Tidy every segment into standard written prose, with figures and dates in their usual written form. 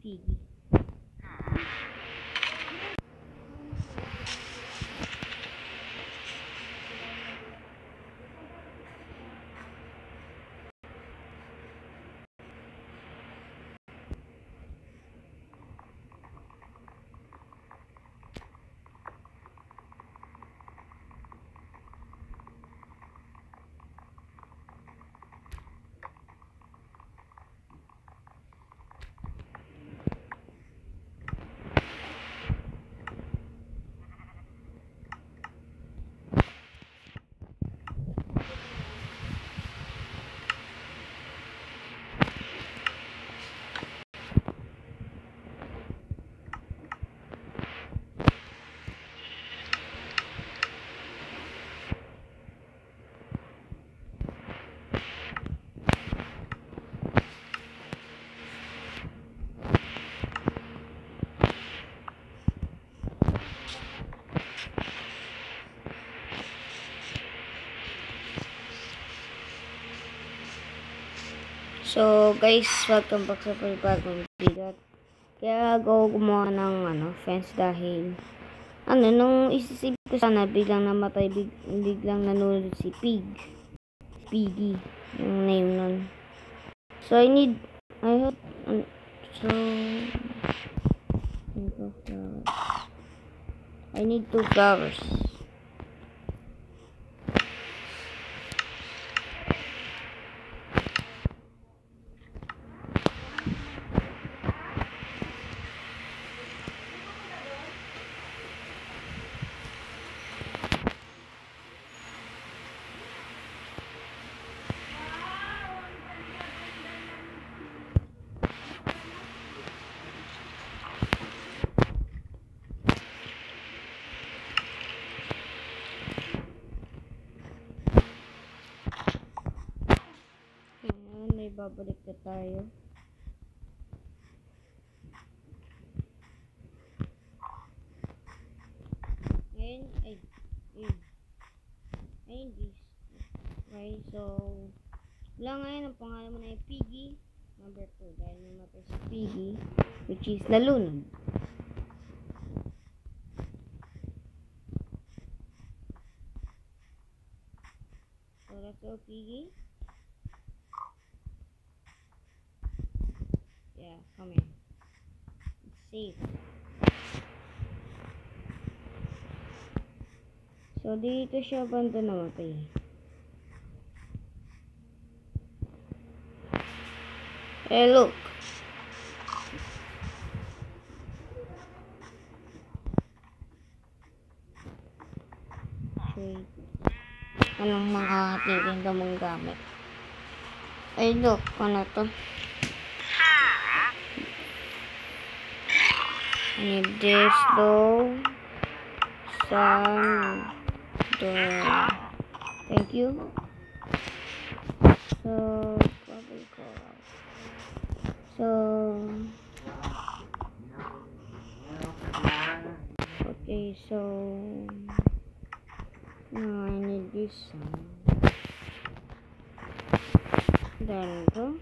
Piggy. So guys, welcome back sa bagong video. Kaya ako gumawa ng fence dahil nung isisip ko sana biglang namatay, biglang nanulod si Piggy, yung name nun. So I have I need 2 flowers. May babalik na tayo. Ngayon, ayun guys. Okay, so wala ngayon ang pangalan mo na yung Piggy number 2 dahil namatay si Piggy, which is nalunod. So let's go Piggy. Yeah, come here. It's safe. So dito siya banda namatay. Hey, look. Okay. Anong mga titinda mong gamit? Ay, look. Ano to? I need this though. Some door. Thank you. So probably coral. So okay, so now I need this one. Then go.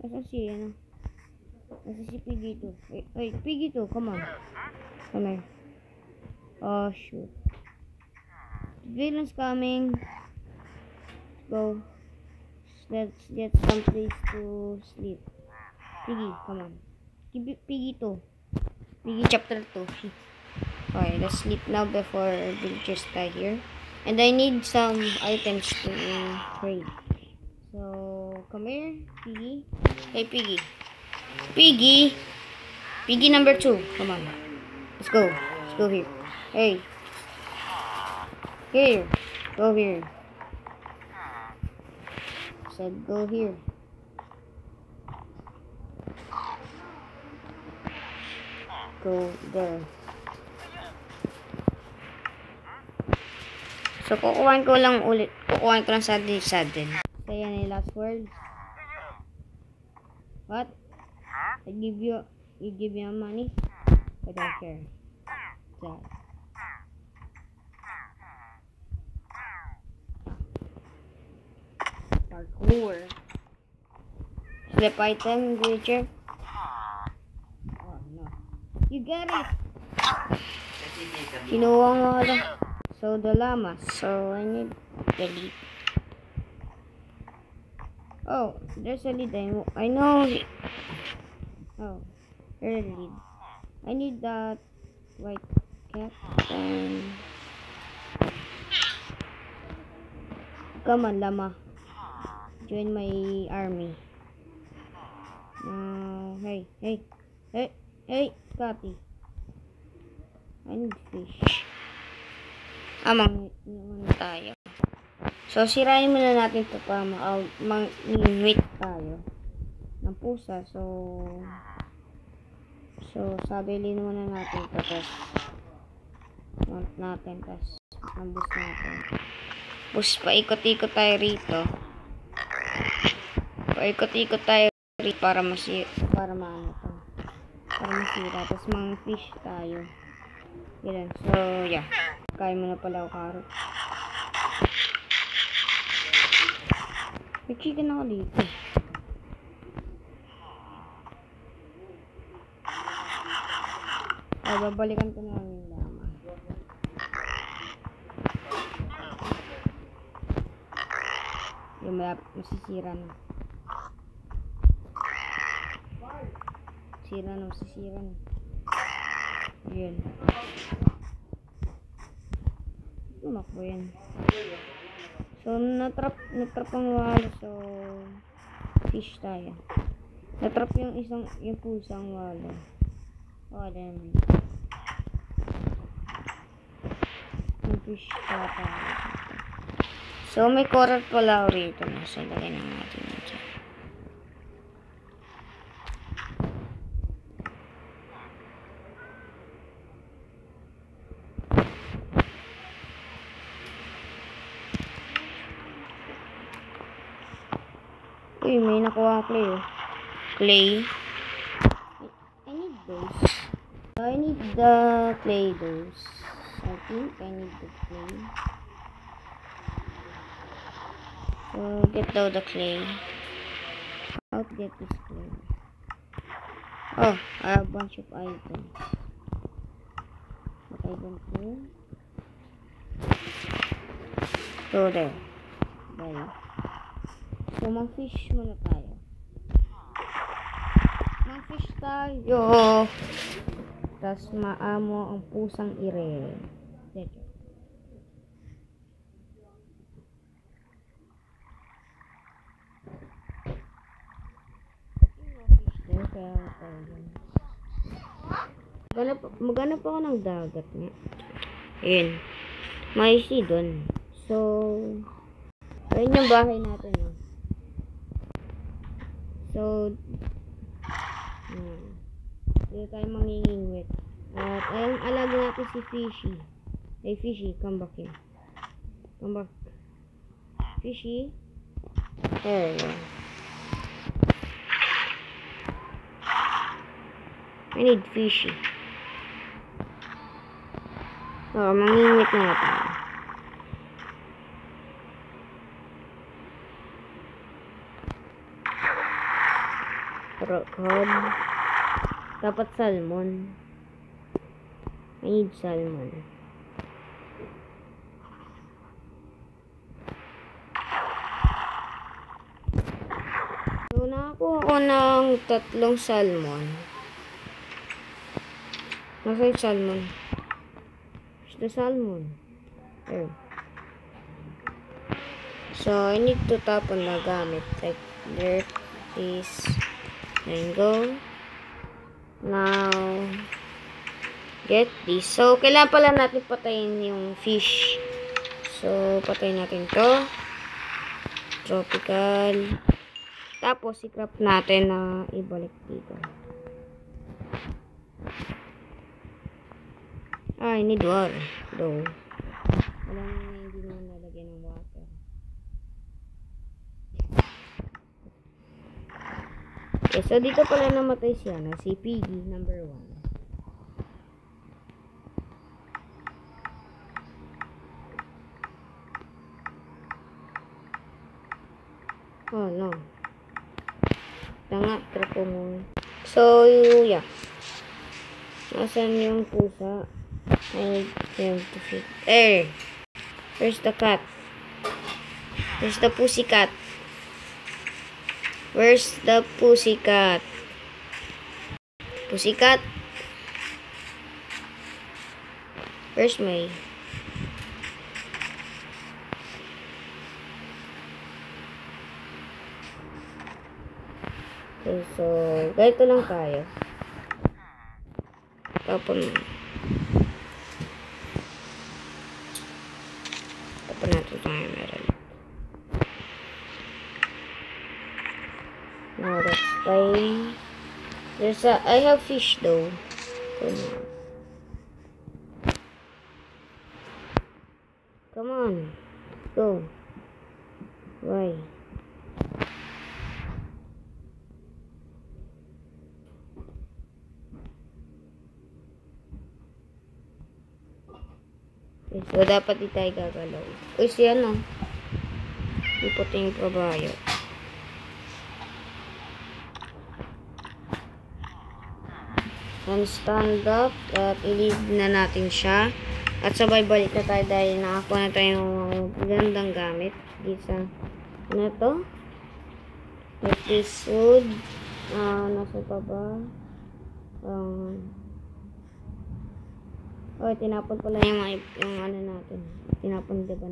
Asan si, ano? Asan si Piggy 2? Wait, Piggy 2, come on. Come here. Oh, shoot. Villain's coming. Go. Let's get some place to sleep. Piggy, come on. Piggy 2. Piggy chapter 2. Okay, let's sleep now before villagers die here. And I need some items to trade. So, come here, Piggy. Hey, Piggy. Piggy! Piggy number 2. Come on. Let's go. Let's go here. Hey. Here. Go here. Said go here. Go there. So, kukuhain ko lang saddle. So, yan yung last words. What? You give me money? I don't care. So, parkour. Slip item, glitcher. Oh, no. You get it! Kinuha nga lang. So, the llamas. So, I need the lead. Oh, there's a lead. I know. Oh, there's a lead. I need that white cat. And come on, llama. Join my army. Hey, Cathy. I need fish. Mangingwit tayo. So, sirain muna natin ito para mangingwit tayo ng pusa. So, sabilin muna natin ito. Tapos, mount natin. Tapos, ambus natin. Tapos, paikot-ikot tayo rito. Para masira. Tapos, mang-fish tayo. Yan. So, yeah. Kain mo na pala ako karot. May chicken ako dito. Ay, babalikan ko na lang yung llama. Yung masisira na. Masisira na. Yun. Tumakbo yan. So, natrap ang walo. So, fish tayo. Natrap yung pusang walo. Oh, then. Yung fish tayo. So, may coral pala ako rito. So, lagay na natin yun dyan. Uy, may nakuha clay oh. Clay. I need those. I need the clay those. I think I need the clay. So, get the clay. How to get this clay? Oh, I have a bunch of items. But I don't know. So, there. There. So, mang-fish muna tayo. Mang-fish tayo. Tapos, maamo ang pusang ire. Dito. Maghanap ako ng dagat nga. Ayun. May sea doon. So, ayun yung bahay natin. No? So, dito tayo mangingingwit. At ayun, alaga natin si Fishy. Hey, Fishy, come back here. Come back. Fishy. There you go. I need Fishy. So, mangingwit na tayo. cod. Dapat salmon. I need salmon. So, nakakuha ko ng 3 salmon. Nasa yung salmon? Where's the salmon? There. So, I need to tapon na gamit. Like, there is. Then go. Now, get this. So, kailangan pala natin patayin yung fish. So, patayin natin to. Tropical. Tapos, i-crop natin na ibalik dito. I need water. Though. Wala na hindi naman nalagyan ng water. Okay, so dito pala namatay siya na si Piggy number 1. Oh no. Tanga, trako mo. So, yeah. Nasaan yung pusa? I need them to fit. There. Where's the cat? Where's the pussycat? Where's the pussycat? Pussycat? Where's my... Okay, so, ganito lang tayo. Tapon natin ito ngayon meron. Now, let's try. I have fish though. Come on. Go. Why? Okay, so, dapat di tayo gagalaw. Uy, siya no. Iputi yung kabayo. And stand up. At i-leave na natin siya. At sabay balik na tayo dahil nakakuha na tayo ng gandang gamit. Dito sa, ano to? Like this wood. Nasa pa ba? Oh, tinapon pala yung ano natin. Tinapon, diba?